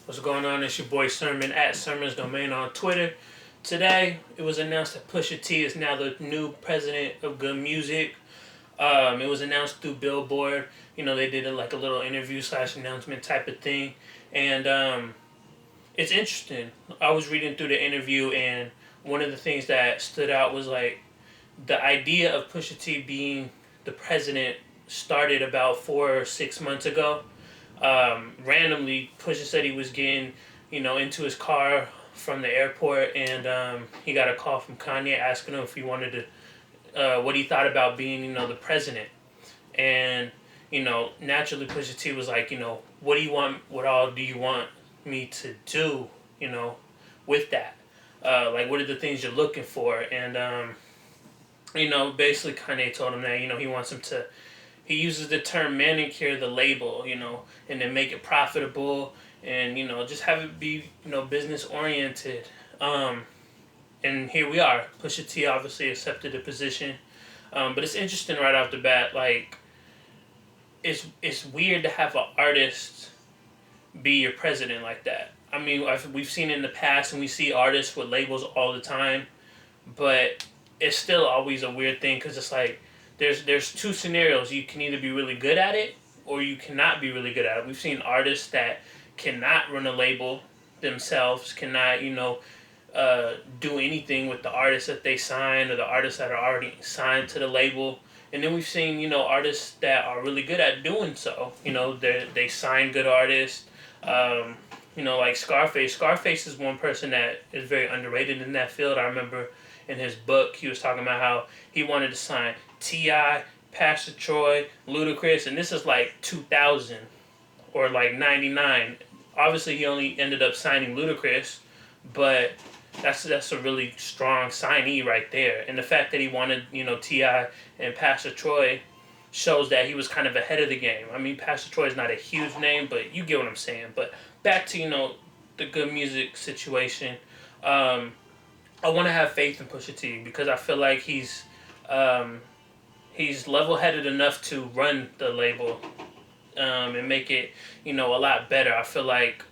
What's going on? It's your boy Sermon at Sermon's Domain on Twitter. Today, it was announced that Pusha T is now the new president of Good Music. It was announced through Billboard. They did a little interview / announcement type of thing, and it's interesting. I was reading through the interview, and one of the things that stood out was like the idea of Pusha T being the president started about 4 or 6 months ago. Randomly, Pusha said he was getting, into his car from the airport, and he got a call from Kanye asking him if he wanted to, what he thought about being, the president. And, naturally Pusha T was like, what do you want, what all do you want me to do, with that? What are the things you're looking for? And, basically Kanye told him that, he wants him to, he uses the term manicure the label, and then make it profitable and, just have it be, business oriented. And here we are. Pusha T obviously accepted the position. But it's interesting right off the bat, like, it's weird to have an artist be your president like that. I mean, we've seen it in the past, and we see artists with labels all the time, but it's still always a weird thing because it's like there's two scenarios. You can either be really good at it or you cannot be really good at it. We've seen artists that cannot run a label themselves, cannot do anything with the artists that they sign or the artists that are already signed to the label. And then we've seen artists that are really good at doing so. They sign good artists. Like Scarface. Scarface is one person that is very underrated in that field. I remember in his book he was talking about how he wanted to sign T.I., Pastor Troy, Ludacris, and this is like 2000 or like 99. Obviously he only ended up signing Ludacris, but that's a really strong signee right there. And the fact that he wanted, T.I. and Pastor Troy shows that he was kind of ahead of the game. I mean, Pastor Troy is not a huge name, but you get what I'm saying. But back to, the Good Music situation. I want to have faith in Pusha T because I feel like he's level-headed enough to run the label and make it, a lot better. I feel like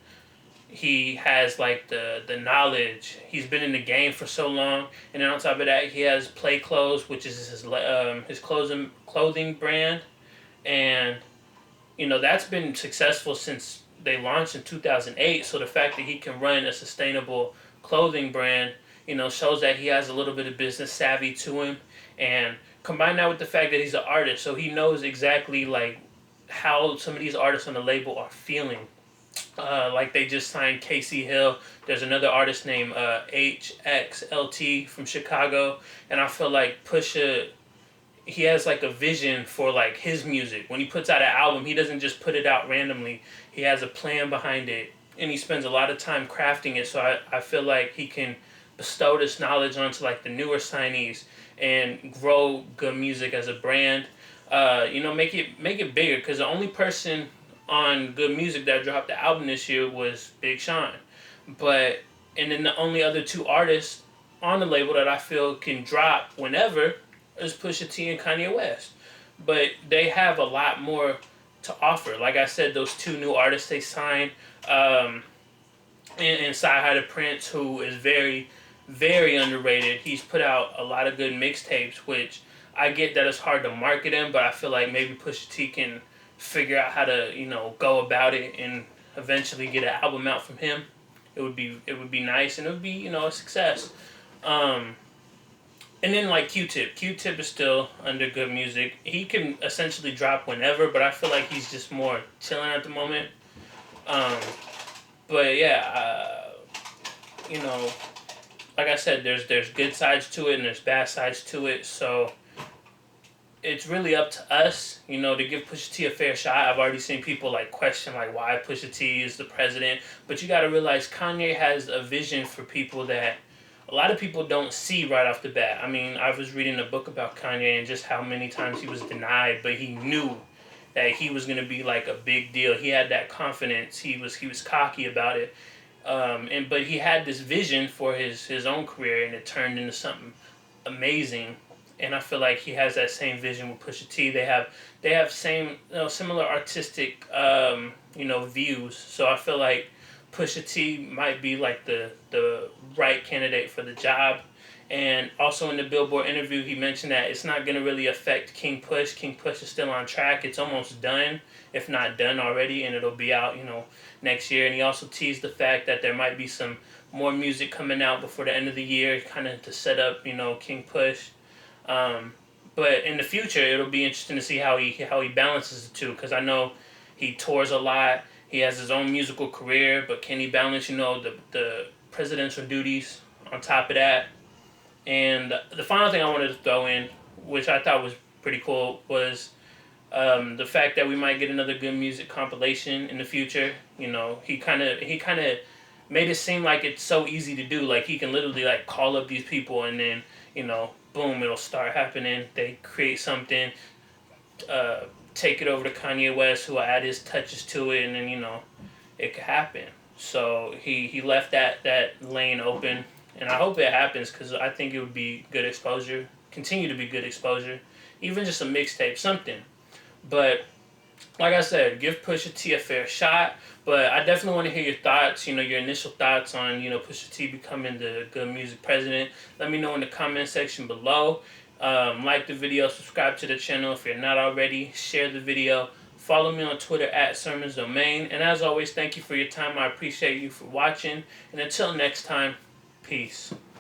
he has like the knowledge. He's been in the game for so long, and then on top of that, he has Play Clothes, which is his clothing brand, and that's been successful since they launched in 2008. So the fact that he can run a sustainable clothing brand, shows that he has a little bit of business savvy to him, and combine that with the fact that he's an artist, so he knows exactly like how some of these artists on the label are feeling. Like they just signed Casey Hill. There's another artist named HXLT from Chicago, and I feel like Pusha, he has like a vision for like his music. When he puts out an album, he doesn't just put it out randomly. He has a plan behind it, and he spends a lot of time crafting it. So I feel like he can bestow this knowledge onto like the newer signees and grow Good Music as a brand. Make it bigger, because the only person on Good Music that dropped the album this year was Big Sean. And then the only other two artists on the label that I feel can drop whenever is Pusha T and Kanye West. But they have a lot more to offer. Like I said, those two new artists they signed, and Sci-Hi the Prince, who is very, very underrated. He's put out a lot of good mixtapes, which I get that it's hard to market him, but I feel like maybe Pusha T can figure out how to, go about it and eventually get an album out from him. It would be nice, and it would be, a success. And then like Q-Tip. Q-Tip is still under Good Music. He can essentially drop whenever, but I feel like he's just more chilling at the moment. But yeah, like I said, there's good sides to it and there's bad sides to it. So it's really up to us, to give Pusha T a fair shot. I've already seen people like question like why Pusha T is the president, but you got to realize Kanye has a vision for people that a lot of people don't see right off the bat. I mean, I was reading a book about Kanye and just how many times he was denied, but he knew that he was going to be like a big deal. He had that confidence. He was cocky about it. But he had this vision for his own career, and it turned into something amazing. And I feel like he has that same vision with Pusha T. They have similar artistic views. So I feel like Pusha T might be like the right candidate for the job. And also in the Billboard interview, he mentioned that it's not going to really affect King Push. King Push is still on track. It's almost done, if not done already, and it'll be out, next year. And he also teased the fact that there might be some more music coming out before the end of the year, kind of to set up, King Push. Um, but in the future, it'll be interesting to see how he balances the two, because I know he tours a lot. He has his own musical career, but can he balance, the presidential duties on top of that? And the final thing I wanted to throw in, which I thought was pretty cool, was the fact that we might get another good music compilation in the future. He kind of made it seem like it's so easy to do. Like he can literally like call up these people and then boom, it'll start happening. They create something, uh, take it over to Kanye West, who will add his touches to it, and then it could happen. So he left that lane open, and I hope it happens because I think it would be good exposure, continue to be good exposure, even just a mixtape, something. But like I said, give Pusha T a fair shot. But I definitely want to hear your thoughts. Your initial thoughts on Pusha T becoming the Good Music President. Let me know in the comment section below. Like the video, subscribe to the channel if you're not already. Share the video. Follow me on Twitter at Sermons Domain. And as always, thank you for your time. I appreciate you for watching. And until next time, peace.